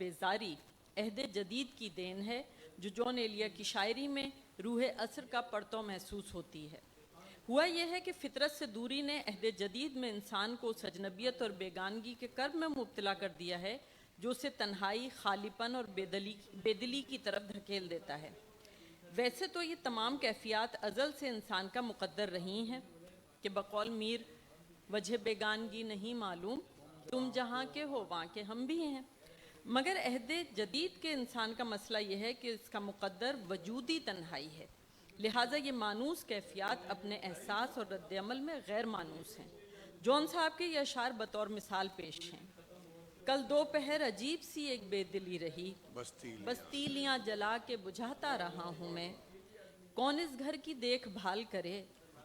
بیزاری عہد جدید کی دین ہے جو جان ایلیا کی شاعری میں روح عصر کا پرتو محسوس ہوتی ہے۔ ہوا یہ ہے کہ فطرت سے دوری نے عہد جدید میں انسان کو اس اجنبیت اور بیگانگی کے کرب میں مبتلا کر دیا ہے جو اسے تنہائی، خالی پن اور بے دلی کی طرف دھکیل دیتا ہے۔ ویسے تو یہ تمام کیفیات ازل سے انسان کا مقدر رہی ہیں کہ بقول میر وجہ بیگانگی نہیں معلوم، تم جہاں کے ہو وہاں کے ہم بھی ہیں، مگر عہد جدید کے انسان کا مسئلہ یہ ہے کہ اس کا مقدر وجودی تنہائی ہے، لہٰذا یہ مانوس کیفیات اپنے احساس اور رد عمل میں غیر مانوس ہیں۔ جون صاحب کے یہ اشعار بطور مثال پیش ہیں۔ کل دوپہر عجیب سی ایک بے دلی رہی، بس تیلیاں جلا کے بجھاتا رہا ہوں میں، کون اس گھر کی دیکھ بھال کرے،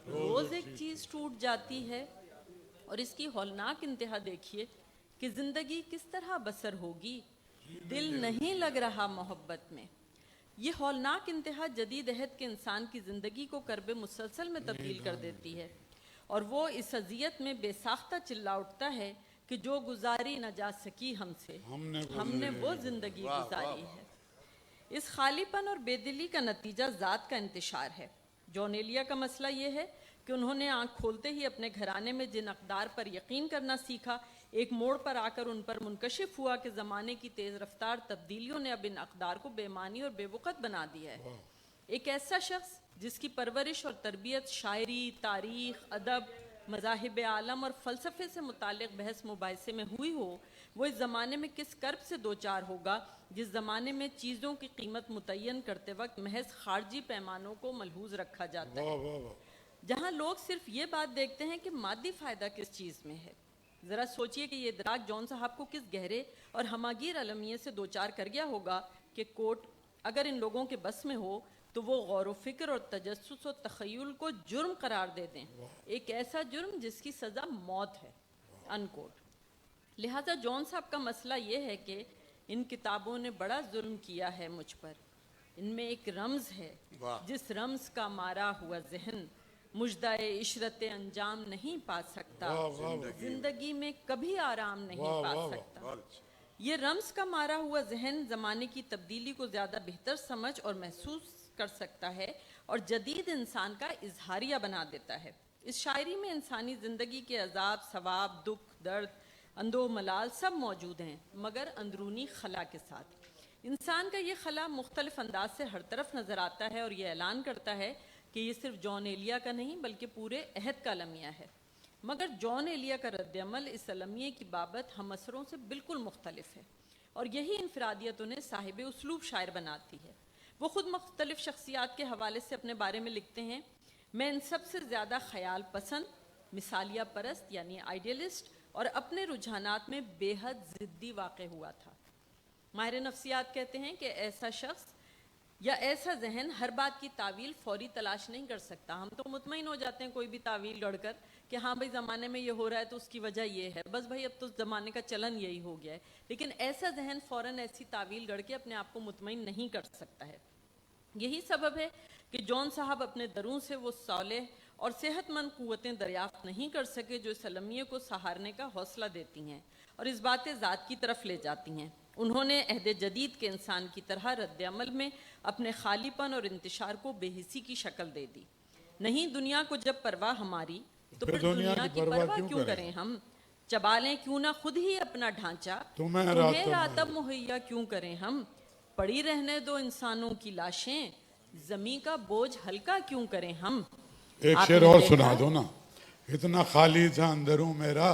روز ایک چیز ٹوٹ جاتی ہے، اور اس کی ہولناک انتہا دیکھیے کہ زندگی کس طرح بسر ہوگی، دل نہیں لگ رہا محبت میں۔ یہ ہولناک انتہا جدید عہد کے انسان کی زندگی کو کرب مسلسل میں تبدیل کر دیتی ہے، اور وہ اس اذیت میں بے ساختہ چلا اٹھتا ہے کہ جو گزاری نہ جا سکی ہم سے، ہم نے وہ زندگی گزاری ہے۔ اس خالی پن اور بے دلی کا نتیجہ ذات کا انتشار ہے۔ جان ایلیا کا مسئلہ یہ ہے کہ انہوں نے آنکھ کھولتے ہی اپنے گھرانے میں جن اقدار پر یقین کرنا سیکھا، ایک موڑ پر آ کر ان پر منکشف ہوا کہ زمانے کی تیز رفتار تبدیلیوں نے اب ان اقدار کو بے معنی اور بے وقت بنا دیا ہے۔ ایک ایسا شخص جس کی پرورش اور تربیت شاعری، تاریخ، ادب، مذاہب عالم اور فلسفے سے متعلق بحث مباحثے میں ہوئی ہو، وہ اس زمانے میں کس کرب سے دوچار ہوگا جس زمانے میں چیزوں کی قیمت متعین کرتے وقت محض خارجی پیمانوں کو ملحوظ رکھا جاتا ہے، جہاں لوگ صرف یہ بات دیکھتے ہیں کہ مادی فائدہ کس چیز میں ہے۔ ذرا سوچئے کہ یہ ادراک جان صاحب کو کس گہرے اور ہماگیر المیے سے دوچار کر گیا ہوگا کہ کوٹ اگر ان لوگوں کے بس میں ہو تو وہ غور و فکر اور تجسس و تخیل کو جرم قرار دے دیں، ایک ایسا جرم جس کی سزا موت ہے، انکوٹ۔ لہٰذا جان صاحب کا مسئلہ یہ ہے کہ ان کتابوں نے بڑا ظلم کیا ہے مجھ پر، ان میں ایک رمز ہے جس رمز کا مارا ہوا ذہن مژدہ عشرت انجام نہیں پا سکتا، زندگی میں کبھی آرام نہیں پا سکتا۔ یہ رمز کا مارا ہوا ذہن زمانے کی تبدیلی کو زیادہ بہتر سمجھ اور محسوس کر سکتا ہے اور جدید انسان کا اظہاریہ بنا دیتا ہے۔ اس شاعری میں انسانی زندگی کے عذاب، ثواب، دکھ، درد، اندو ملال سب موجود ہیں، مگر اندرونی خلا کے ساتھ۔ انسان کا یہ خلا مختلف انداز سے ہر طرف نظر آتا ہے اور یہ اعلان کرتا ہے کہ یہ صرف جان ایلیا کا نہیں بلکہ پورے عہد کا المیہ ہے، مگر جان ایلیا کا رد عمل اس المیہ کی بابت ہم عصروں سے بالکل مختلف ہے، اور یہی انفرادیت انہیں صاحب اسلوب شاعر بناتی ہے۔ وہ خود مختلف شخصیات کے حوالے سے اپنے بارے میں لکھتے ہیں، میں ان سب سے زیادہ خیال پسند، مثالیہ پرست یعنی آئیڈیلسٹ اور اپنے رجحانات میں بے حد ضدی واقع ہوا تھا۔ ماہر نفسیات کہتے ہیں کہ ایسا شخص یا ایسا ذہن ہر بات کی تعویل فوری تلاش نہیں کر سکتا۔ ہم تو مطمئن ہو جاتے ہیں کوئی بھی تعویل گڑھ کر کہ ہاں بھائی زمانے میں یہ ہو رہا ہے تو اس کی وجہ یہ ہے، بس بھائی اب تو زمانے کا چلن یہی ہو گیا ہے، لیکن ایسا ذہن فوراً ایسی تعویل گڑھ کے اپنے آپ کو مطمئن نہیں کر سکتا ہے۔ یہی سبب ہے کہ جان صاحب اپنے درون سے وہ صالح اور صحت مند قوتیں دریافت نہیں کر سکے جو اس المیہ کو سہارنے کا حوصلہ دیتی ہیں اور اس بات ذات کی طرف لے جاتی ہیں۔ انہوں نے عہد جدید کے انسان کی طرح رد عمل میں اپنے خالی پن اور انتشار کو بے حسی کی شکل دے دی۔ نہیں دنیا کو جب پرواہ ہماری تو پھر دنیا کی پرواہ کیوں کریں ہم، چبا لیں کیوں نہ خود ہی اپنا ڈھانچہ، تمہیں راتب مہیا کیوں کریں ہم، پڑی رہنے دو انسانوں کی لاشیں، زمیں کا بوجھ ہلکا کیوں کریں ہم۔ ایک شعر اور سنا دو نا، اتنا خالی تھا اندروں میرا،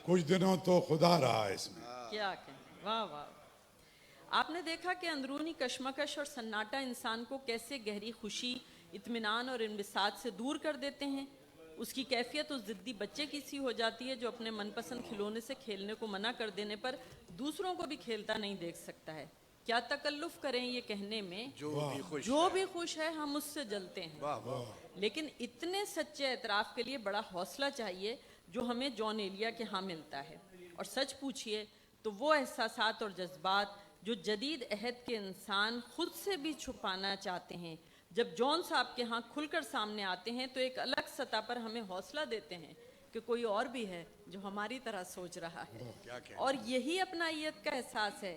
کچھ دنوں تو خدا رہا اس میں۔ کیا کہیں، واہ واہ۔ آپ نے دیکھا کہ اندرونی کشمکش اور سناٹا انسان کو کیسے گہری خوشی، اطمینان اور انبساط سے دور کر دیتے ہیں۔ اس کی کیفیت اس ضدی بچے کی سی ہو جاتی ہے جو اپنے من پسند کھلونے سے کھیلنے کو منع کر دینے پر دوسروں کو بھی کھیلتا نہیں دیکھ سکتا ہے۔ کیا تکلف کریں یہ کہنے میں جو بھی خوش ہے ہم اس سے جلتے ہیں، لیکن اتنے سچے اعتراف کے لیے بڑا حوصلہ چاہیے جو ہمیں جان ایلیا کے ہاں ملتا ہے۔ اور سچ پوچھئے تو وہ احساسات اور جذبات جو جدید عہد کے انسان خود سے بھی چھپانا چاہتے ہیں، جب جان صاحب کے ہاں کھل کر سامنے آتے ہیں تو ایک الگ سطح پر ہمیں حوصلہ دیتے ہیں کہ کوئی اور بھی ہے جو ہماری طرح سوچ رہا ہے، اور یہی اپنائیت کا احساس ہے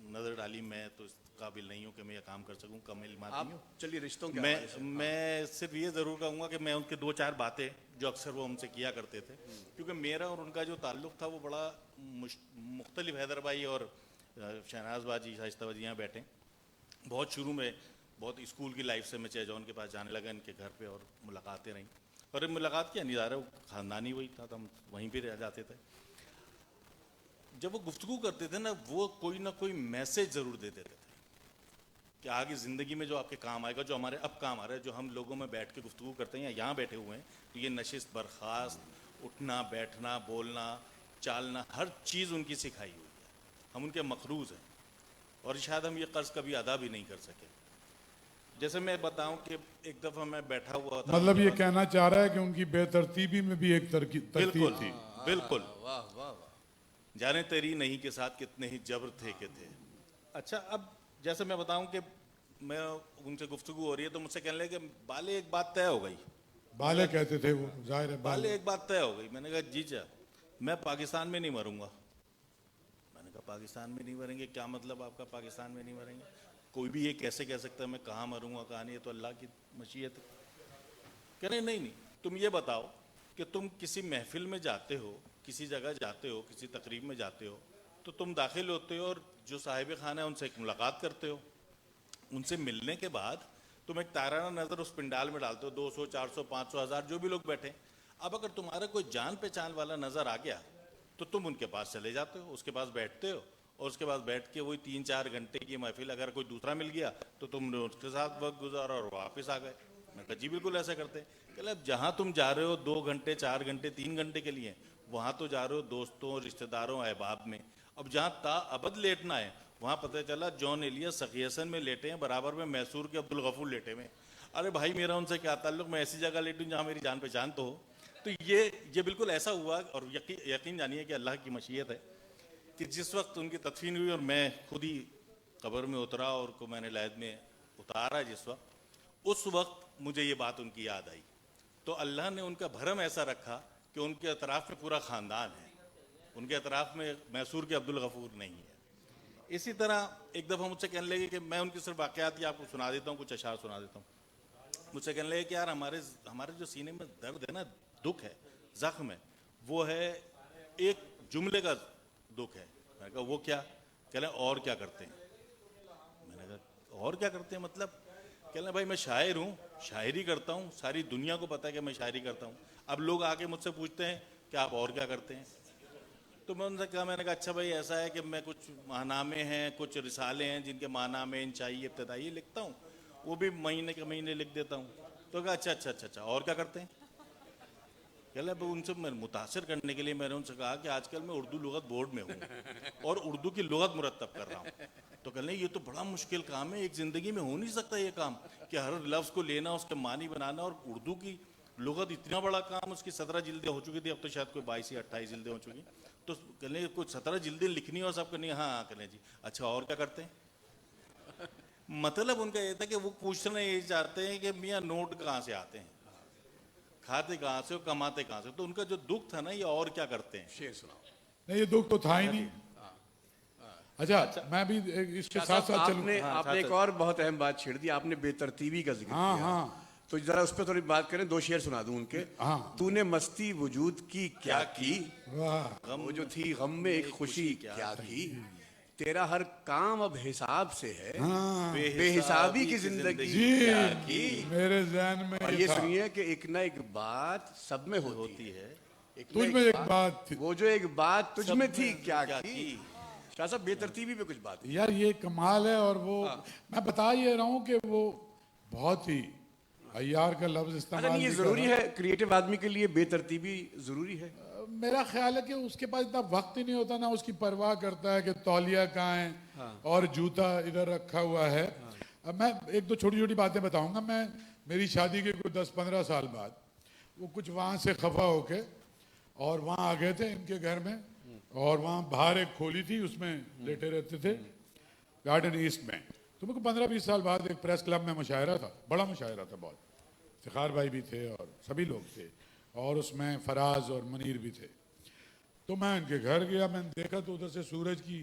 نظر ڈالی میں تو اس قابل نہیں ہوں کہ میں یہ کام کر سکوں، کم علم آپ آدمی ہوں. چلیے رشتوں کے میں حوالے سے میں صرف یہ ضرور کہوں گا کہ میں ان کے دو چار باتیں جو اکثر وہ ہم سے کیا کرتے تھے، کیونکہ میرا اور ان کا جو تعلق تھا وہ بڑا مختلف. حیدر بھائی اور شہناز باجی، شائستہ باجی یہاں بیٹھے، بہت شروع میں بہت اسکول کی لائف سے میں چہ جون کے پاس جانے لگا ان کے گھر پہ، اور ملاقاتیں رہیں. اور ملاقات کیا نظارہ خاندانی وہی تھا، تو ہم وہیں پہ رہ جاتے تھے. جب وہ گفتگو کرتے تھے نا، وہ کوئی نہ کوئی میسج ضرور دے دیتے تھے کہ آگے زندگی میں جو آپ کے کام آئے گا، جو ہمارے اب کام آ رہا ہے، جو ہم لوگوں میں بیٹھ کے گفتگو کرتے ہیں یا یہاں بیٹھے ہوئے ہیں، تو یہ نشست برخاست، اٹھنا بیٹھنا بولنا چالنا، ہر چیز ان کی سکھائی ہوئی ہے. ہم ان کے مقروض ہیں، اور شاید ہم یہ قرض کبھی ادا بھی نہیں کر سکے. جیسے میں بتاؤں کہ ایک دفعہ میں بیٹھا ہوا تھا، مطلب یہ کہنا چاہ رہا ہے کہ ان کی بے ترتیبی میں بھی ایک ترتیب بالکل تھی. بالکل، واہ واہ واہ. جانے تیری نہیں کے ساتھ کتنے ہی جبر تھے کہ تھے. اچھا، اب جیسے میں بتاؤں کہ میں ان سے گفتگو ہو رہی ہے تو مجھ سے کہنے لگے کہ بالے ایک بات طے ہو گئی. بالے کہتے تھے وہ، ظاہر ہے بالے ایک بات طے ہو گئی. میں نے کہا جی جا، میں پاکستان میں نہیں مروں گا. میں نے کہا پاکستان میں نہیں مریں گے؟ کیا مطلب آپ کا پاکستان میں نہیں مریں گے؟ کوئی بھی یہ کیسے کہہ سکتا ہے میں کہاں مروں گا کہاں نہیں؟ یہ تو اللہ کی مشیت ہے. کہہ رہے نہیں، تم یہ بتاؤ کہ تم کسی محفل میں جاتے ہو، کسی جگہ جاتے ہو، کسی تقریب میں جاتے ہو، تو تم داخل ہوتے ہو اور جو صاحب خانہ ہے ان سے ایک ملاقات کرتے ہو. ان سے ملنے کے بعد تم ایک تارانہ نظر اس پنڈال میں ڈالتے ہو، 200 400 500 1000 جو بھی لوگ بیٹھے. اب اگر تمہارا کوئی جان پہچان والا نظر آ گیا تو تم ان کے پاس چلے جاتے ہو، اس کے پاس بیٹھتے ہو، اور اس کے پاس بیٹھ کے وہی 3-4 گھنٹے کی محفل اگر کوئی دوسرا مل گیا تو تم نے اس کے ساتھ وقت گزارا اور واپس آ گئے. میں کہا جی بالکل ایسا کرتے ہیں. کہ اب جہاں تم جا رہے ہو 2 گھنٹے 4 گھنٹے 3 گھنٹے کے لیے، وہاں تو جا رہے ہو دوستوں رشتہ داروں احباب میں. اب جہاں تا ابد لیٹنا ہے وہاں پتہ چلا جون ایلیس سخیسن میں لیٹے ہیں، برابر میں میسور کے عبدالغفور لیٹے ہوئے. ارے بھائی میرا ان سے کیا تعلق، میں ایسی جگہ لیٹوں جہاں میری جان پہچان تو ہو. تو یہ بالکل ایسا ہوا. اور یقین جانیے کہ اللہ کی مشیت ہے کہ جس وقت ان کی تدفین ہوئی اور میں خود ہی قبر میں اترا اور کو میں نے لحد میں اتارا، جس وقت اس وقت مجھے یہ بات ان کی یاد آئی. تو اللہ نے ان کا بھرم ایسا رکھا کہ ان کے اطراف میں پورا خاندان ہے، ان کے اطراف میں میسور کے عبدالغفور نہیں ہے. اسی طرح ایک دفعہ مجھ سے کہنے لگے کہ میں ان کی صرف واقعات ہی آپ کو سنا دیتا ہوں، کچھ اشعار سنا دیتا ہوں. مجھ سے کہنے لگے کہ یار ہمارے جو سینے میں درد ہے نا، دکھ ہے، زخم ہے، وہ ہے ایک جملے کا دکھ ہے. میں نے کہا وہ کیا؟ کہہ لیں اور کیا کرتے ہیں. میں نے کہا اور کیا کرتے ہیں مطلب؟ کہہ لیں بھائی میں شاعر ہوں، شاعری کرتا ہوں، ساری دنیا کو پتہ ہے کہ میں شاعری کرتا ہوں. اب لوگ آ کے مجھ سے پوچھتے ہیں کہ آپ اور کیا کرتے ہیں. تو میں ان سے کہا، میں نے کہا اچھا بھائی ایسا ہے کہ میں کچھ ماہنامے ہیں، کچھ رسالے ہیں جن کے ماہنامے انشائی ابتدائی لکھتا ہوں، وہ بھی مہینے کے مہینے لکھ دیتا ہوں. تو کہا اچھا اور کیا کرتے ہیں؟ کہ ان سے میں متاثر کرنے کے لیے میں نے ان سے کہا کہ آج کل میں اردو لغت بورڈ میں ہوں اور اردو کی لغت مرتب کر رہا ہوں. تو کہنے یہ تو بڑا مشکل کام ہے، ایک زندگی میں ہو نہیں سکتا یہ کام کہ ہر لفظ کو لینا، اس کے معنی بنانا. اور اردو کی لغت اتنا بڑا کام، اس کی 17 جلدیں ہو چکی تھی، اب تو شاید کوئی 22 یا 28 جلدیں ہو چکی. تو کہنے کچھ 17 جلدیں لکھنی ہو سب کرنی. ہاں کہنے جی اچھا اور کیا کرتے ہیں. مطلب ان کا یہ تھا کہ وہ پوچھنا یہ چاہتے ہیں کہ میاں نوٹ کہاں سے آتے ہیں، کھاتے کہاں سے، کماتے کہاں سے. تو ان کا جو دکھ تھا نا، یہ اور کیا کرتے ہیں. شعر سناؤ. نہیں یہ دکھ تو تھا ہی نہیں. اچھا میں بھی اس کے ساتھ ساتھ چلوں. آپ نے ایک اور بہت اہم بات چھیڑ دی، آپ نے بے ترتیبی کا ذکر کیا. تو ذرا اس پہ تھوڑی بات کریں، 2 شعر سنا دوں ان کے. تو نے مستی وجود کی کیا کی، وہ جو تھی غم میں ایک خوشی کیا کی، تیرا ہر کام اب حساب سے ہے، بے حسابی کی زندگی کیا کی. میرے ذہن میں اور یہ سنیے کہ ایک نہ ایک بات سب میں ہوتی ہے. تجھ میں ایک بات تھی، وہ جو ایک بات تجھ میں تھی کیا کی. شاہ صاحب بے ترتیبی پہ کچھ بات یار یہ کمال ہے. اور وہ میں بتا یہ رہا ہوں کہ وہ بہت ہی عیار کا لفظ استعمال یہ ضروری ہے کریٹو آدمی کے لیے، بے ترتیبی ضروری ہے. میرا خیال ہے کہ اس کے پاس اتنا وقت ہی نہیں ہوتا، نہ اس کی پرواہ کرتا ہے کہ تولیہ کہاں ہے اور جوتا ادھر رکھا ہوا ہے. اب میں ایک دو چھوٹی چھوٹی باتیں بتاؤں گا. میں میری شادی کے کوئی 10-15 سال بعد وہ کچھ وہاں سے خفا ہو کے اور وہاں آ گئے تھے ان کے گھر میں، اور وہاں باہر ایک کھولی تھی، اس میں لیٹے رہتے تھے گارڈن ایسٹ میں. تو میرے کو 15-20 سال بعد ایک پریس کلب میں مشاعرہ تھا، بڑا مشاعرہ تھا، بہت افتخار بھائی بھی تھے اور سبھی لوگ تھے، اور اس میں فراز اور منیر بھی تھے. تو میں ان کے گھر گیا، میں نے دیکھا تو ادھر سے سورج کی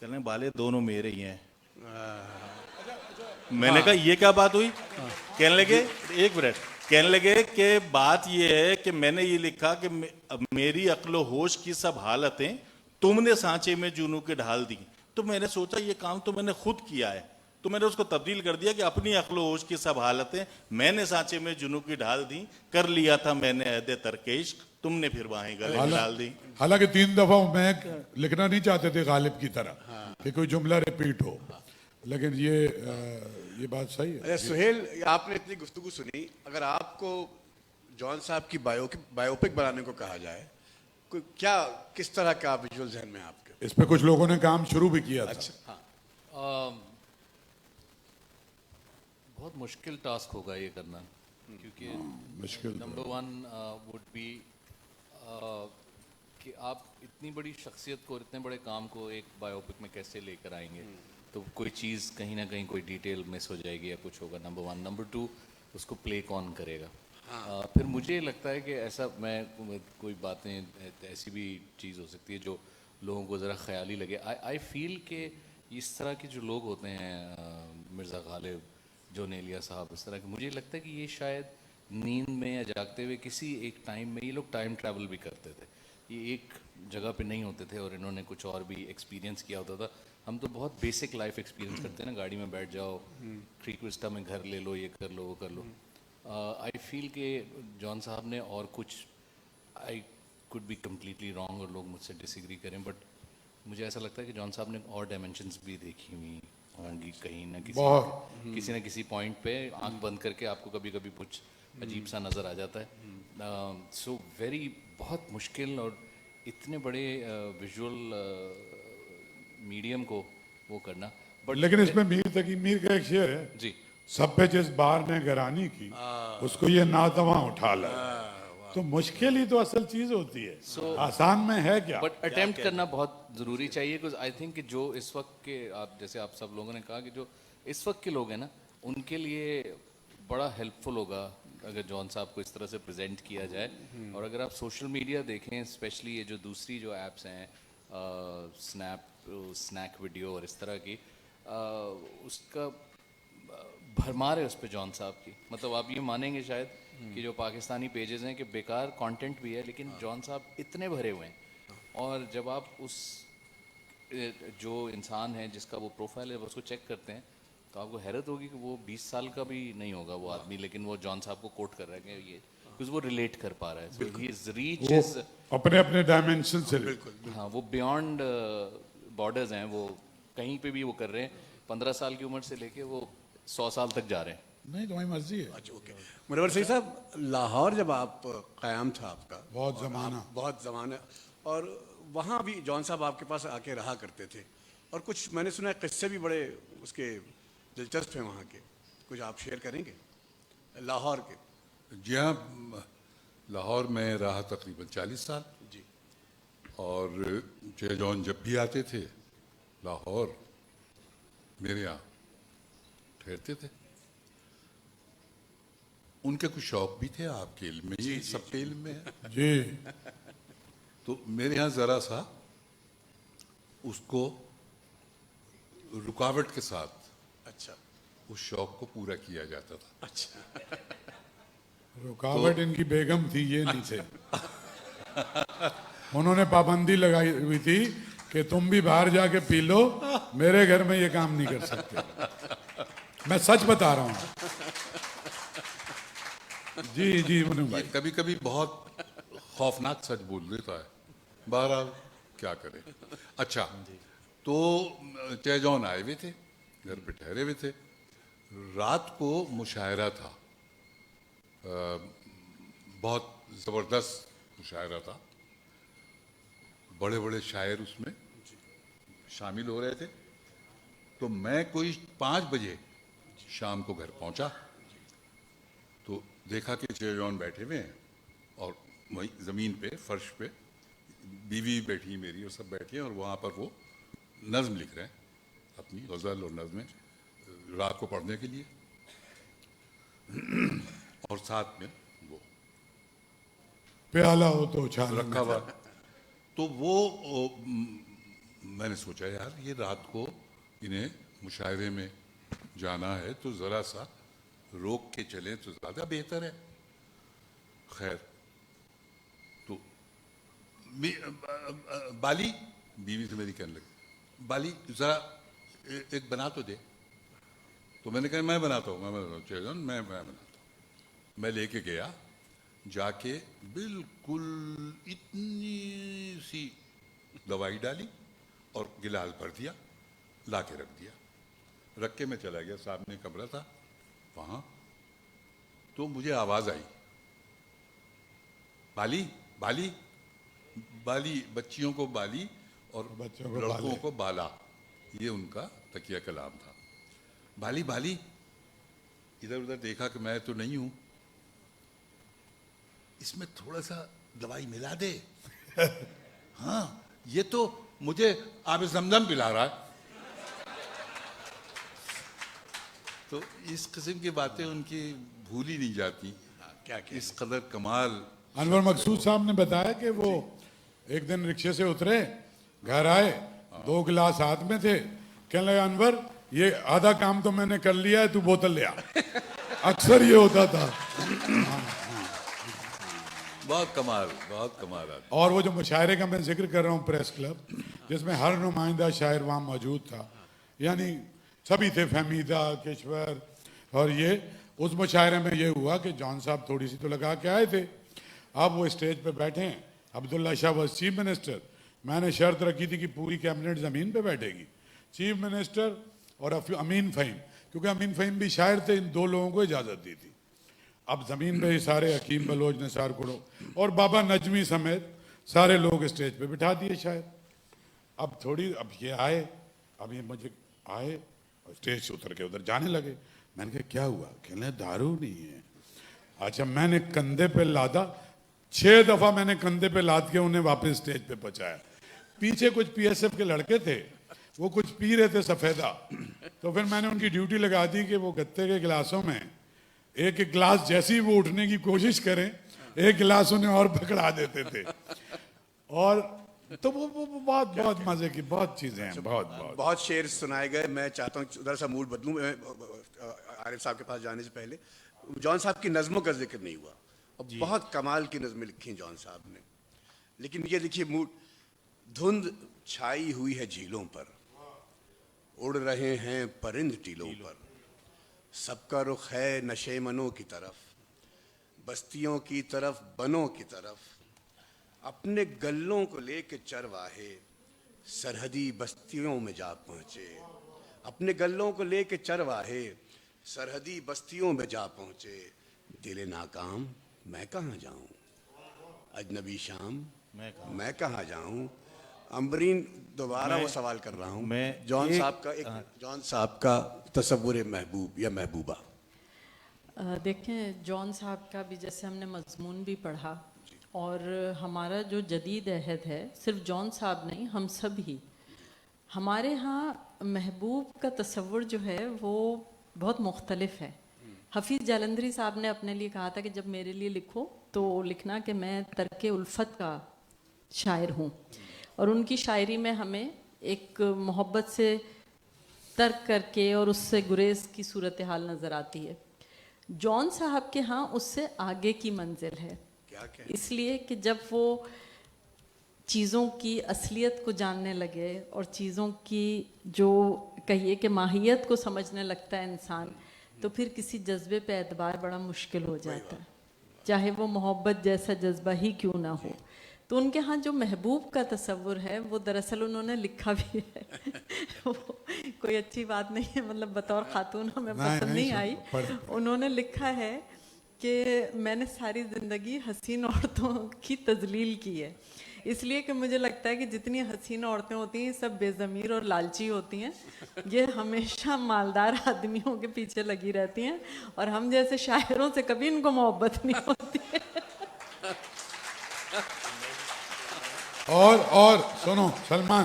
کہنے لگے بالے دونوں میرے ہی ہیں. میں نے کہا یہ کیا بات ہوئی؟ کہنے لگے ایک منٹ، کہنے لگے کہ بات یہ ہے کہ میں نے یہ لکھا کہ میری عقل و ہوش کی سب حالتیں تم نے سانچے میں جنوں کے ڈھال دی. تو میں نے سوچا یہ کام تو میں نے خود کیا ہے، تو میں نے اس کو تبدیل کر دیا کہ اپنی عقل و ہوش کی سب حالتیں میں نے سانچے میں جنوں کی ڈھال دی. کر لیا تھا میں نے عہد ترک عشق، تم نے پھر وہیں گلے میں ڈال دی. حالانکہ 3 دفعہ میں لکھنا نہیں چاہتے تھے غالب کی طرح کہ کوئی جملہ ریپیٹ ہو، لیکن یہ بات صحیح ہے. اچھا سہیل، آپ نے اتنی گفتگو سنی، اگر آپ کو جان صاحب کی بایوپک بنانے کو کہا جائے، کیا کس طرح کا ویژول ذہن میں آپ کے؟ اس پہ کچھ لوگوں نے کام شروع بھی کیا تھا. اچھا بہت مشکل ٹاسک ہوگا یہ کرنا، کیونکہ مشکل نمبر 1 وڈ بی کہ آپ اتنی بڑی شخصیت کو اور اتنے بڑے کام کو ایک بایوپک میں کیسے لے کر آئیں گے. تو کوئی چیز کہیں نہ کہیں کوئی ڈیٹیل مس ہو جائے گی یا کچھ ہوگا، نمبر 1. نمبر 2 اس کو پلے کون کرے گا. پھر مجھے لگتا ہے کہ ایسا میں کوئی باتیں ایسی بھی چیز ہو سکتی ہے جو لوگوں کو ذرا خیالی لگے. آئی فیل کہ اس طرح کے جو لوگ ہوتے ہیں، مرزا غالب، جون ایلیا صاحب، اس طرح کے، مجھے لگتا ہے کہ یہ شاید نیند میں یا جاگتے ہوئے کسی ایک ٹائم میں یہ لوگ ٹائم ٹریول بھی کرتے تھے. یہ ایک جگہ پہ نہیں ہوتے تھے اور انہوں نے کچھ اور بھی ایکسپیرینس کیا ہوتا تھا. ہم تو بہت بیسک لائف ایکسپیرینس کرتے ہیں نا، گاڑی میں بیٹھ جاؤ، کریک وسٹا میں گھر لے لو، یہ کر لو وہ کر لو. آئی فیل کہ جان صاحب نے اور کچھ، I could be completely wrong اور لوگ مجھ سے ڈس ایگری کریں، بٹ مجھے ایسا لگتا ہے کہ جان صاحب نے اور ڈائمینشنس بھی دیکھی ہوئی ہوں گی کہیں نہ کسی نہ کسی پوائنٹ پہ. آنکھ بند کر کے آپ کو کبھی کبھی کچھ عجیب سا نظر آ جاتا ہے. سو ویری بہت مشکل، اور اتنے بڑے ویژول میڈیم کو وہ کرنا. بٹ لیکن اس میں میر تقی میر کا ایک شعر ہے، جی، سب پہ جس بار نے گرانی کی اس کو یہ ناتواں اٹھا لایا. تو مشکل ہی تو اصل چیز ہوتی ہے، آسان میں ہے کیا. بٹ اٹیمپٹ کرنا بہت ضروری چاہیے. بیکاز آئی تھنک کہ جو اس وقت کے، آپ جیسے آپ سب لوگوں نے کہا کہ جو اس وقت کے لوگ ہیں نا، ان کے لیے بڑا ہیلپ فل ہوگا اگر جان صاحب کو اس طرح سے پریزنٹ کیا جائے. اور اگر آپ سوشل میڈیا دیکھیں، اسپیشلی یہ جو دوسری جو ایپس ہیں، اسنیک ویڈیو اور اس طرح کی، اس کا بھرمار ہے اس پہ جان صاحب کی. مطلب آپ یہ مانیں گے شاید کہ جو پاکستانی پیجز ہیں کہ بیکار کانٹینٹ بھی ہے، لیکن جان صاحب اتنے بھرے ہوئے ہیں. اور جب آپ اس جو انسان ہے جس کا وہ پروفائل ہے اس کو چیک کرتے ہیں تو آپ کو حیرت ہوگی کہ وہ 20 سال کا بھی نہیں ہوگا وہ آدمی، لیکن وہ جان صاحب کو کوٹ کر رہا ہے کہ یہ کیونکہ وہ ریلیٹ کر پا رہا ہے. So his reach is اپنے اپنے ڈائمینشن سے. ہاں، وہ بیانڈ بارڈرز ہیں، وہ کہیں پہ بھی وہ کر رہے ہیں. 15 سال کی عمر سے لے کے وہ 100 سال تک جا رہے ہیں. نہیں تمہاری مرضی ہے. اچھا اوکے. منور سعید صاحب، لاہور جب آپ قیام تھا آپ کا، بہت زمانہ، اور وہاں بھی جان صاحب آپ کے پاس آ کے رہا کرتے تھے، اور کچھ میں نے سنا ہے قصے بھی بڑے اس کے دلچسپ ہیں وہاں کے. کچھ آپ شیئر کریں گے لاہور کے؟ جی ہاں، لاہور میں رہا تقریباً 40 سال. جی. اور جے جان جب بھی آتے تھے لاہور میرے یہاں ٹھہرتے تھے. ان کے کچھ شوق بھی تھے آپ کے علم میں، یہ سب کے علم میں ہے. جی. تو میرے یہاں ذرا سا اس کو رکاوٹ کے ساتھ اچھا اس شوق کو پورا کیا جاتا تھا. اچھا. رکاوٹ ان کی بیگم تھی، یہ نہیں تھے. انہوں نے پابندی لگائی ہوئی تھی کہ تم بھی باہر جا کے پی لو، میرے گھر میں یہ کام نہیں کر سکتے. میں سچ بتا رہا ہوں. جی جی منو بھائی. کبھی کبھی بہت خوفناک سچ بول دیتا ہے، بہرحال کیا کریں. اچھا، تو چہ جان آئے ہوئے تھے، گھر پہ ٹھہرے ہوئے تھے. رات کو مشاعرہ تھا، بہت زبردست مشاعرہ تھا. بڑے بڑے شاعر اس میں شامل ہو رہے تھے. تو میں کوئی 5 بجے شام کو گھر پہنچا تو دیکھا کہ چہ جان بیٹھے ہوئے ہیں، اور وہیں زمین پہ فرش پہ بیوی بیٹھی میری اور سب بیٹھے ہیں، اور وہاں پر وہ نظم لکھ رہے ہیں، اپنی غزل اور نظمیں رات کو پڑھنے کے لیے. اور ساتھ میں وہ پیالہ ہو تو چھانے رکھا ہوا. تو وہ میں نے سوچا یار یہ رات کو انہیں مشاعرے میں جانا ہے تو ذرا سا روک کے چلیں تو زیادہ بہتر ہے. خیر تو بالی بیوی سے میری کہنے لگی بالی ذرا ایک بنا تو دے. تو میں نے کہا میں بناتا ہوں میں بناتا ہوں. میں لے کے گیا, جا کے بالکل اتنی سی دوائی ڈالی اور گلاس بھر دیا, لا کے رکھ دیا. رکھ کے میں چلا گیا, سامنے کمرہ تھا وہاں. تو مجھے آواز آئی بالی بالی بالی, بچیوں کو بالی اور بچوں کو لڑکوں بالے. کو بالا, یہ ان کا تکیہ کلام تھا. بالی بالی, ادھر ادھر دیکھا کہ میں تو نہیں ہوں, اس میں تھوڑا سا دوائی ملا دے. ہاں یہ تو مجھے آب زمزم پلا رہا ہے. تو اس قسم کی باتیں ان کی بھولی نہیں جاتی. کیا اس قدر کمال. انور مقصود صاحب نے بتایا کہ وہ ایک دن رکشے سے اترے, گھر آئے, 2 گلاس ہاتھ میں تھے, کہنے لگا انور یہ آدھا کام تو میں نے کر لیا ہے, تو بوتل لے آ. اکثر یہ ہوتا تھا. بہت کمال, بہت کمال. اور وہ جو مشاعرے کا میں ذکر کر رہا ہوں, پریس کلب جس میں ہر نمائندہ شاعر وہاں موجود تھا, یعنی سبھی تھے, فہمیدہ, کشور, اور یہ اس مشاعرے میں یہ ہوا کہ جان صاحب تھوڑی سی تو لگا کے آئے تھے. اب وہ اسٹیج پہ بیٹھے ہیں, عبداللہ شاہ واز چیف منسٹر. میں نے شرط رکھی تھی کہ پوری کیبنٹ زمین پہ بیٹھے گی, چیف منسٹر اور امین فہیم, کیونکہ امین فہیم بھی شاعر تھے, ان 2 لوگوں کو اجازت دی تھی. اب زمین پہ ہی سارے حکیم بلوچ, نثار کڑو اور بابا نجمی سمیت سارے لوگ اسٹیج پہ بٹھا دیے شاعر. اب یہ آئے, اب یہ مجھے آئے اسٹیج سے اتر کے ادھر جانے لگے. میں نے کہا کیا ہوا؟ کہنے لگے دارو نہیں ہے. اچھا, میں نے کندھے پہ لادا, 6 دفعہ میں نے کندھے پہ لاد کے انہیں واپس اسٹیج پہ پہنچایا. پیچھے کچھ پی ایس ایف کے لڑکے تھے, وہ کچھ پی رہے تھے سفیدہ, تو پھر میں نے ان کی ڈیوٹی لگا دی کہ وہ گتے کے گلاسوں میں ایک ایک گلاس جیسی وہ اٹھنے کی کوشش کریں, ایک گلاس انہیں اور پکڑا دیتے تھے. اور تو وہ بہت بہت مزے کی بہت چیزیں ہیں, بہت شعر سنائے گئے. میں چاہتا ہوں ذرا سا موڈ بدلوں. عارف صاحب کے پاس جانے سے پہلے جان صاحب کی نظموں کا ذکر نہیں ہوا, اور بہت کمال کی نظمیں لکھی جان صاحب نے. لیکن یہ دیکھیے موڈ, دھند چھائی ہوئی ہے جھیلوں پر, اڑ رہے ہیں پرند ٹیلوں پر, سب کا رخ ہے نشے منوں کی طرف, بستیوں کی طرف, بنوں کی طرف, اپنے گلوں کو لے کے چرواہے سرحدی بستیوں میں جا پہنچے. اپنے گلوں کو لے کے چرواہے سرحدی بستیوں میں جا پہنچے. دل ناکام میں کہاں جاؤں, اجنبی شام میں کہاں جاؤں. امبرین دوبارہ وہ سوال کر رہا ہوں, جان صاحب کا تصور محبوب یا محبوبہ. دیکھیں, جان صاحب کا بھی جیسے ہم نے مضمون بھی پڑھا, اور ہمارا جو جدید عہد ہے, صرف جان صاحب نہیں, ہم سب ہی, ہمارے ہاں محبوب کا تصور جو ہے وہ بہت مختلف ہے. حفیظ جالندھری صاحب نے اپنے لیے کہا تھا کہ جب میرے لیے لکھو تو لکھنا کہ میں ترک الفت کا شاعر ہوں, اور ان کی شاعری میں ہمیں ایک محبت سے ترک کر کے اور اس سے گریز کی صورتحال نظر آتی ہے. جان صاحب کے ہاں اس سے آگے کی منزل ہے, اس لیے کہ جب وہ چیزوں کی اصلیت کو جاننے لگے اور چیزوں کی جو کہیے کہ ماہیت کو سمجھنے لگتا ہے انسان, تو پھر کسی جذبے پہ اعتبار بڑا مشکل ہو جاتا ہے, چاہے وہ محبت جیسا جذبہ ہی کیوں نہ ہو. تو ان کے ہاں جو محبوب کا تصور ہے وہ دراصل انہوں نے لکھا بھی ہے. کوئی اچھی بات نہیں ہے, مطلب بطور خاتون ہمیں پسند نہیں آئی. انہوں نے لکھا ہے کہ میں نے ساری زندگی حسین عورتوں کی تذلیل کی ہے, اس لیے کہ مجھے لگتا ہے کہ جتنی حسین عورتیں ہوتی ہیں سب بے ضمیر اور لالچی ہوتی ہیں, یہ ہمیشہ مالدار آدمیوں کے پیچھے لگی رہتی ہیں, اور ہم جیسے شاعروں سے کبھی ان کو محبت نہیں ہوتی ہے. اور سنو سلمان,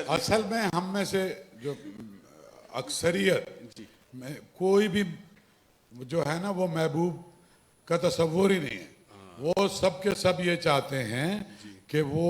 اصل میں ہم میں سے جو اکثریت میں کوئی بھی جو ہے نا وہ محبوب کا تصور ہی نہیں ہے. وہ سب کے سب یہ چاہتے ہیں کہ وہ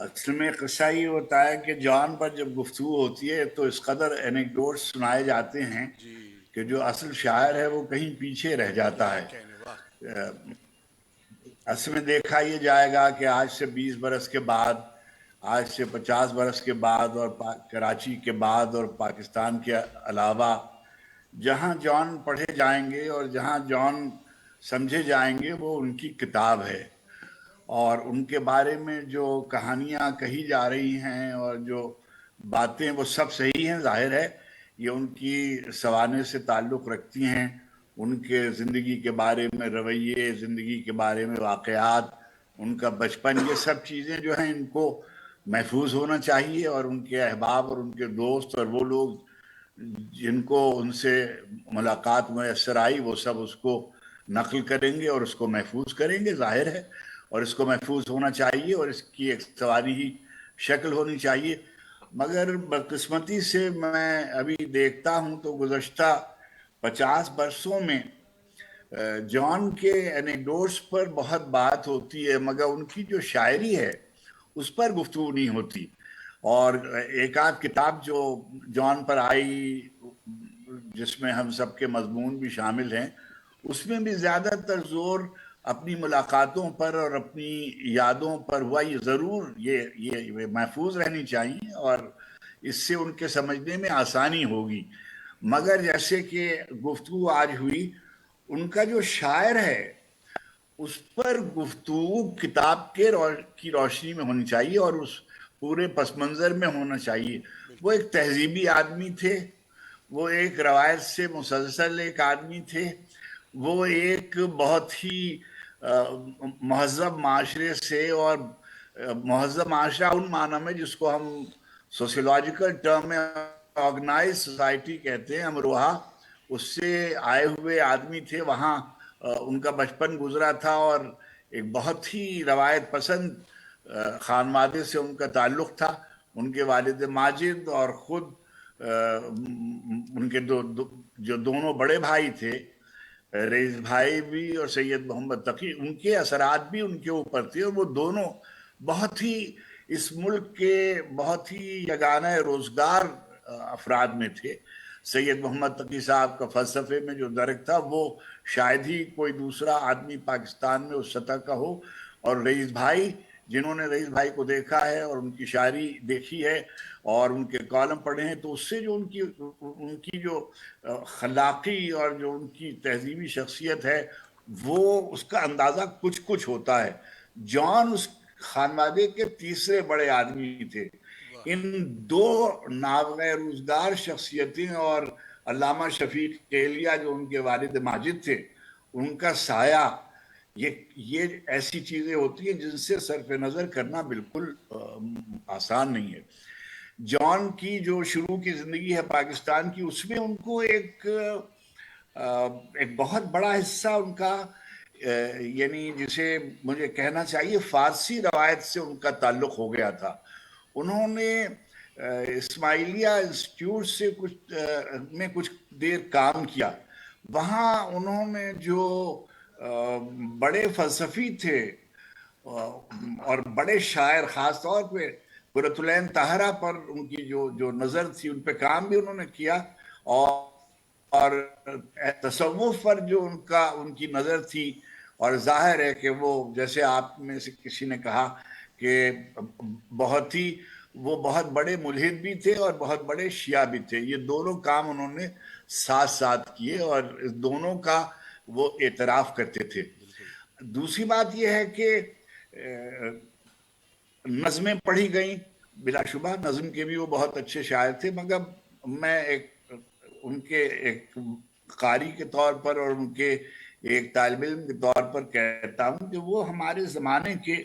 اصل میں قصہ یہ ہوتا ہے کہ جان پر جب گفتگو ہوتی ہے تو اس قدر اینیکڈوٹس سنائے جاتے ہیں کہ جو اصل شاعر ہے وہ کہیں پیچھے رہ جاتا ہے. اصل میں دیکھا یہ جائے گا کہ آج سے 20 برس کے بعد، آج سے 50 برس کے بعد، اور کراچی کے بعد اور پاکستان کے علاوہ جہاں جان پڑھے جائیں گے اور جہاں جان سمجھے جائیں گے وہ ان کی کتاب ہے. اور ان کے بارے میں جو کہانیاں کہی جا رہی ہیں اور جو باتیں وہ سب صحیح ہیں، ظاہر ہے یہ ان کی سوانح سے تعلق رکھتی ہیں، ان کے زندگی کے بارے میں رویے، زندگی کے بارے میں واقعات، ان کا بچپن، یہ سب چیزیں جو ہیں ان کو محفوظ ہونا چاہیے. اور ان کے احباب اور ان کے دوست اور وہ لوگ جن کو ان سے ملاقات میسر آئی وہ سب اس کو نقل کریں گے اور اس کو محفوظ کریں گے، ظاہر ہے، اور اس کو محفوظ ہونا چاہیے اور اس کی ایک تواریخی شکل ہونی چاہیے. مگر بدقسمتی سے میں ابھی دیکھتا ہوں تو گزشتہ 50 برسوں میں جان کے اینیکڈوٹس پر بہت بات ہوتی ہے مگر ان کی جو شاعری ہے اس پر گفتگو نہیں ہوتی. اور ایک آدھ کتاب جو جان پر آئی جس میں ہم سب کے مضمون بھی شامل ہیں، اس میں بھی زیادہ تر زور اپنی ملاقاتوں پر اور اپنی یادوں پر ہوا. یہ ضرور یہ محفوظ رہنی چاہیے اور اس سے ان کے سمجھنے میں آسانی ہوگی. مگر جیسے کہ گفتگو آج ہوئی، ان کا جو شاعر ہے اس پر گفتگو کتاب کی روشنی میں ہونی چاہیے اور اس پورے پس منظر میں ہونا چاہیے. وہ ایک تہذیبی آدمی تھے، وہ ایک روایت سے مسلسل ایک آدمی تھے، وہ ایک بہت ہی مہذب معاشرے سے، اور مہذب معاشرہ ان معنی میں جس کو ہم سوسیولوجیکل ٹرم میں آرگنائز سوسائٹی کہتے ہیں، امروہا، اس سے آئے ہوئے آدمی تھے. وہاں ان کا بچپن گزرا تھا اور ایک بہت ہی روایت پسند خانوادے سے ان کا تعلق تھا. ان کے والد ماجد اور خود ان کے جو دونوں بڑے بھائی تھے، رئیس بھائی بھی اور سید محمد تقی، ان کے اثرات بھی ان کے اوپر تھے اور وہ دونوں بہت ہی اس ملک کے بہت ہی یگانہ روزگار افراد میں تھے. سید محمد تقی صاحب کا فلسفے میں جو درک تھا وہ شاید ہی کوئی دوسرا آدمی پاکستان میں اس سطح کا ہو. اور رئیس بھائی، جنہوں نے رئیس بھائی کو دیکھا ہے اور ان کی شاعری دیکھی ہے اور ان کے کالم پڑھے ہیں، تو اس سے جو ان کی جو خلاقی اور جو ان کی تہذیبی شخصیت ہے وہ اس کا اندازہ کچھ ہوتا ہے. جان اس خانوادے کے تیسرے بڑے آدمی تھے. ان دو نابغہ روزگار شخصیتیں اور علامہ شفیق کیلیا جو ان کے والد ماجد تھے، ان کا سایہ، یہ ایسی چیزیں ہوتی ہیں جن سے صرف نظر کرنا بالکل آسان نہیں ہے. جان کی جو شروع کی زندگی ہے پاکستان کی، اس میں ان کو ایک بہت بڑا حصہ ان کا یعنی جسے مجھے کہنا چاہیے فارسی روایت سے ان کا تعلق ہو گیا تھا. انہوں نے اسماعیلیہ انسٹیٹیوٹ سے کچھ دیر کام کیا. وہاں انہوں نے جو بڑے فلسفی تھے اور بڑے شاعر، خاص طور پہ قرۃ العین طاہرہ پر ان کی جو نظر تھی، ان پہ کام بھی انہوں نے کیا. اور تصوف پر جو ان کی نظر تھی، اور ظاہر ہے کہ وہ، جیسے آپ میں سے کسی نے کہا کہ وہ بہت بڑے ملحد بھی تھے اور بہت بڑے شیعہ بھی تھے. یہ دونوں کام انہوں نے ساتھ ساتھ کیے اور اس دونوں کا وہ اعتراف کرتے تھے. دوسری بات یہ ہے کہ نظمیں پڑھی گئیں، بلا شبہ نظم کے بھی وہ بہت اچھے شاعر تھے. مگر میں ان کے ایک قاری کے طور پر اور ان کے ایک طالب علم کے طور پر کہتا ہوں کہ وہ ہمارے زمانے کے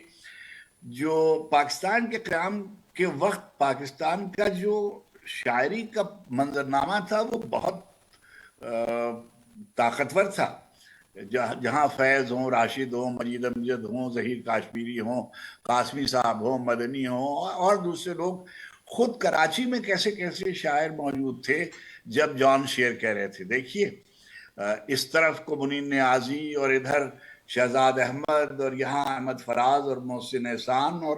جو پاکستان کے قیام کے وقت پاکستان کا جو شاعری کا منظرنامہ تھا وہ بہت طاقتور تھا. جہاں فیض ہوں، راشد ہوں، مجید امجد ہوں، ظہیر کاشمیری ہوں، قاسمی صاحب ہوں، مدنی ہوں اور دوسرے لوگ، خود کراچی میں کیسے کیسے شاعر موجود تھے جب جان شعر کہہ رہے تھے. دیکھیے اس طرف کو منین نیازی اور ادھر شہزاد احمد اور یہاں احمد فراز اور محسن احسان اور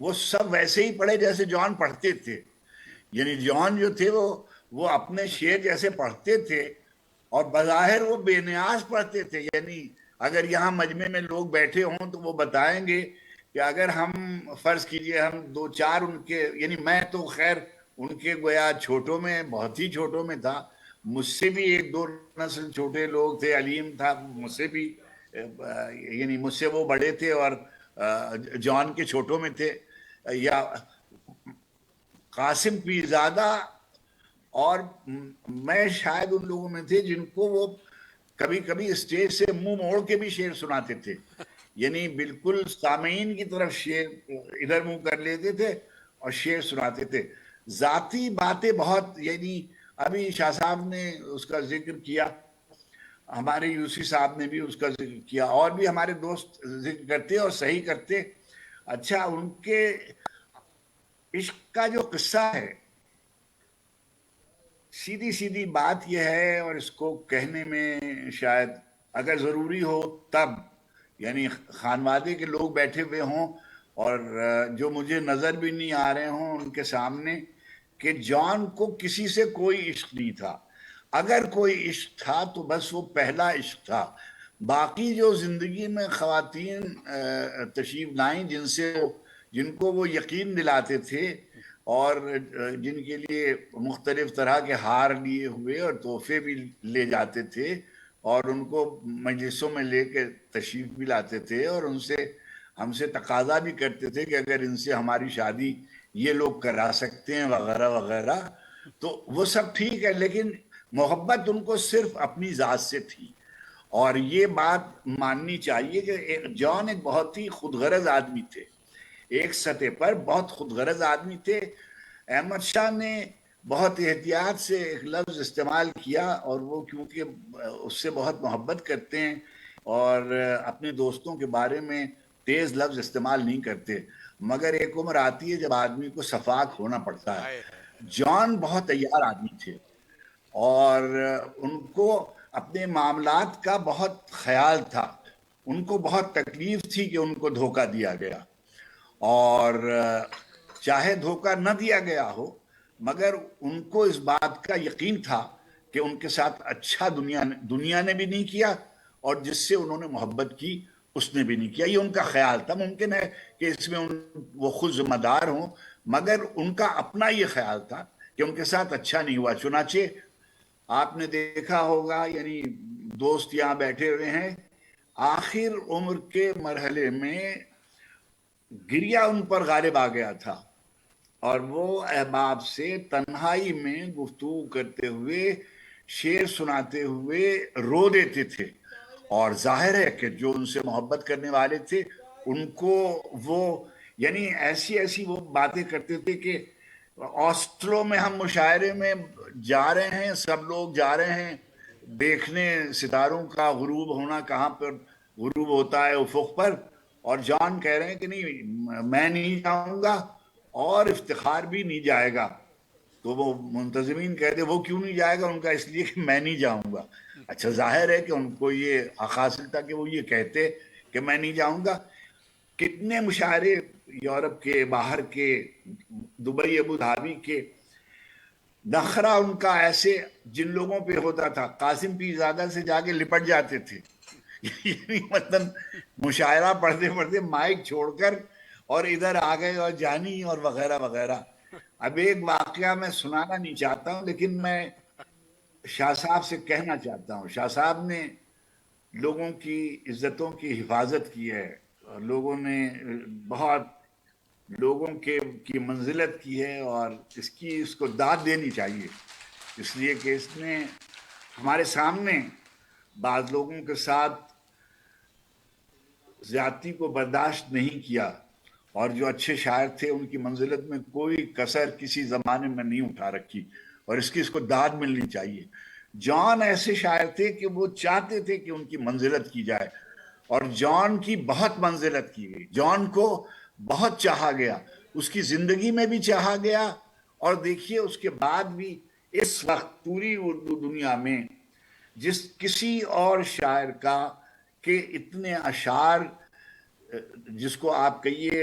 وہ سب ویسے ہی پڑھے جیسے جان پڑھتے تھے. یعنی جان جو تھے وہ اپنے شعر جیسے پڑھتے تھے اور بظاہر وہ بے نیاز پڑھتے تھے. یعنی اگر یہاں مجمع میں لوگ بیٹھے ہوں تو وہ بتائیں گے کہ اگر ہم فرض کیجئے ہم دو چار ان کے، یعنی میں تو خیر ان کے گویا چھوٹوں میں، بہت ہی چھوٹوں میں تھا، مجھ سے بھی ایک دو نسل چھوٹے لوگ تھے، علیم تھا مجھ سے بھی، یعنی مجھ سے وہ بڑے تھے اور جان کے چھوٹوں میں تھے، یا قاسم پیرزادہ، اور میں شاید ان لوگوں میں تھے جن کو وہ کبھی کبھی اسٹیج سے منہ موڑ کے بھی شعر سناتے تھے. یعنی بالکل سامعین کی طرف شعر ادھر منہ کر لیتے تھے اور شعر سناتے تھے. ذاتی باتیں بہت، یعنی ابھی شاہ صاحب نے اس کا ذکر کیا، ہمارے یوسی صاحب نے بھی اس کا ذکر کیا، اور بھی ہمارے دوست ذکر کرتے اور صحیح کرتے. اچھا، ان کے عشق کا جو قصہ ہے، سیدھی سیدھی بات یہ ہے، اور اس کو کہنے میں شاید اگر ضروری ہو تب، یعنی خانوادے کے لوگ بیٹھے ہوئے ہوں اور جو مجھے نظر بھی نہیں آ رہے ہوں ان کے سامنے، کہ جان کو کسی سے کوئی عشق نہیں تھا. اگر کوئی عشق تھا تو بس وہ پہلا عشق تھا. باقی جو زندگی میں خواتین تشریف لائیں جن کو وہ یقین دلاتے تھے اور جن کے لیے مختلف طرح کے ہار لیے ہوئے اور تحفے بھی لے جاتے تھے اور ان کو مجلسوں میں لے کے تشریف بھی لاتے تھے اور ہم سے تقاضا بھی کرتے تھے کہ اگر ان سے ہماری شادی یہ لوگ کرا سکتے ہیں وغیرہ وغیرہ، تو وہ سب ٹھیک ہے، لیکن محبت ان کو صرف اپنی ذات سے تھی. اور یہ بات ماننی چاہیے کہ جان ایک بہت ہی خود غرض آدمی تھے، ایک سطح پر بہت خود غرض آدمی تھے. احمد شاہ نے بہت احتیاط سے ایک لفظ استعمال کیا، اور وہ کیونکہ اس سے بہت محبت کرتے ہیں اور اپنے دوستوں کے بارے میں تیز لفظ استعمال نہیں کرتے، مگر ایک عمر آتی ہے جب آدمی کو شفاق ہونا پڑتا ہے. جان بہت تیار آدمی تھے اور ان کو اپنے معاملات کا بہت خیال تھا. ان کو بہت تکلیف تھی کہ ان کو دھوکہ دیا گیا، اور چاہے دھوکہ نہ دیا گیا ہو مگر ان کو اس بات کا یقین تھا کہ ان کے ساتھ اچھا دنیا نے بھی نہیں کیا، اور جس سے انہوں نے محبت کی اس نے بھی نہیں کیا. یہ ان کا خیال تھا. ممکن ہے کہ اس میں وہ خود ذمہ دار ہوں، مگر ان کا اپنا یہ خیال تھا کہ ان کے ساتھ اچھا نہیں ہوا. چنانچہ آپ نے دیکھا ہوگا، یعنی دوست یہاں بیٹھے ہوئے ہیں، آخر عمر کے مرحلے میں گریہ ان پر غالب آ گیا تھا اور وہ احباب سے تنہائی میں گفتگو کرتے ہوئے، شعر سناتے ہوئے رو دیتے تھے. اور ظاہر ہے کہ جو ان سے محبت کرنے والے تھے ان کو وہ، یعنی ایسی وہ باتیں کرتے تھے کہ آسٹرو میں ہم مشاعرے میں جا رہے ہیں، سب لوگ جا رہے ہیں دیکھنے ستاروں کا غروب ہونا، کہاں پر غروب ہوتا ہے افق پر، اور جان کہہ رہے ہیں کہ نہیں میں نہیں جاؤں گا اور افتخار بھی نہیں جائے گا. تو وہ منتظمین کہتے وہ کیوں نہیں جائے گا؟ ان کا اس لیے کہ میں نہیں جاؤں گا. اچھا، ظاہر ہے کہ ان کو یہ حق حاصل تھا کہ وہ یہ کہتے کہ میں نہیں جاؤں گا. کتنے مشاعرے یورپ کے، باہر کے، دبئی ابو ظہبی کے، نخرہ ان کا ایسے جن لوگوں پہ ہوتا تھا قاسم پیرزادہ سے جا کے لپٹ جاتے تھے. یعنی مطلب مشاعرہ پڑھتے پڑھتے مائک چھوڑ کر اور ادھر آ گئے اور جانی اور وغیرہ وغیرہ. اب ایک واقعہ میں سنانا نہیں چاہتا ہوں، لیکن میں شاہ صاحب سے کہنا چاہتا ہوں. شاہ صاحب نے لوگوں کی عزتوں کی حفاظت کی ہے، لوگوں نے بہت لوگوں کی منزلت کی ہے، اور اس کو داد دینی چاہیے، اس لیے کہ اس نے ہمارے سامنے بعض لوگوں کے ساتھ زیادتی کو برداشت نہیں کیا، اور جو اچھے شاعر تھے ان کی منزلت میں کوئی کسر کسی زمانے میں نہیں اٹھا رکھی، اور اس کو داد ملنی چاہیے. جان ایسے شاعر تھے کہ وہ چاہتے تھے کہ ان کی منزلت کی جائے، اور جان کی بہت منزلت کی گئی. جان کو بہت چاہا گیا، اس کی زندگی میں بھی چاہا گیا، اور دیکھیے اس کے بعد بھی اس وقت پوری اردو دنیا میں کسی اور شاعر کا کہ اتنے اشعار، جس کو آپ کہیے